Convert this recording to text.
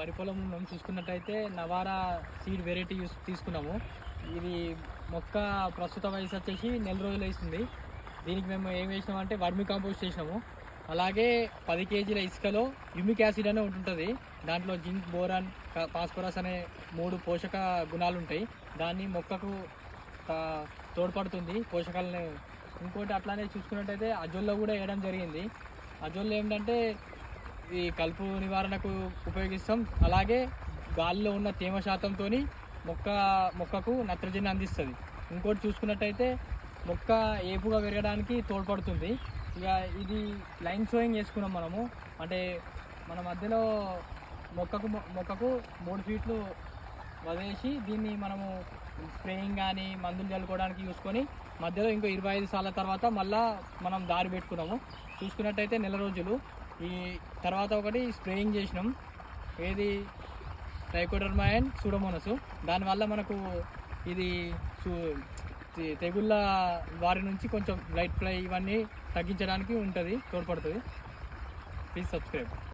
వరి పొలం మనం చూసుకున్నట్టయితే నవారా సీడ్ వెరైటీ తీసుకున్నాము. ఇది మొక్క ప్రస్తుత వయసు వచ్చేసి నెల రోజులు వేసింది. దీనికి మేము ఏం వేసినామంటే వర్మి కాంపోస్ట్ చేసినాము. అలాగే 10 కేజీల ఇసుకలో హ్యూమిక్ యాసిడ్ అనే ఉంటుంటుంది. దాంట్లో జింక్, బోరాన్, ఫాస్ఫరస్ అనే 3 పోషక గుణాలు ఉంటాయి. దాన్ని మొక్కకు తోడ్పడుతుంది పోషకాలను. ఇంకోటి అట్లానే చూసుకున్నట్టయితే అజొల్లో కూడా వేయడం జరిగింది. అజొల్లో ఏంటంటే ఈ కలుపు నివారణకు ఉపయోగిస్తాం. అలాగే గాలిలో ఉన్న తేమ శాతంతో మొక్కకు నత్రజని అందిస్తుంది. ఇంకోటి చూసుకున్నట్టయితే మొక్క ఏపుగా పెరగడానికి తోడ్పడుతుంది. ఇక ఇది లైన్ సోయింగ్ చేసుకున్నాం మనము. అంటే మన మధ్యలో మొక్కకు 3 ఫీట్లు వదిలేసి దీన్ని మనము స్ప్రేయింగ్ కానీ మందులు చల్లుకోవడానికి చూసుకొని మధ్యలో ఇంకో 25 సార్ల తర్వాత మళ్ళీ మనం దారి పెట్టుకున్నాము. చూసుకున్నట్టయితే నెల రోజులు. ఈ తర్వాత ఒకటి స్ప్రేయింగ్ చేసినాం, ఏది ట్రైకోడర్మా అండ్ సూడోమోనాస్. దానివల్ల మనకు ఇది తెగుళ్ళ వారి నుంచి కొంచెం లైట్ ఫ్లై ఇవన్నీ తగ్గించడానికి ఉంటుంది, తోడ్పడుతుంది. Please subscribe.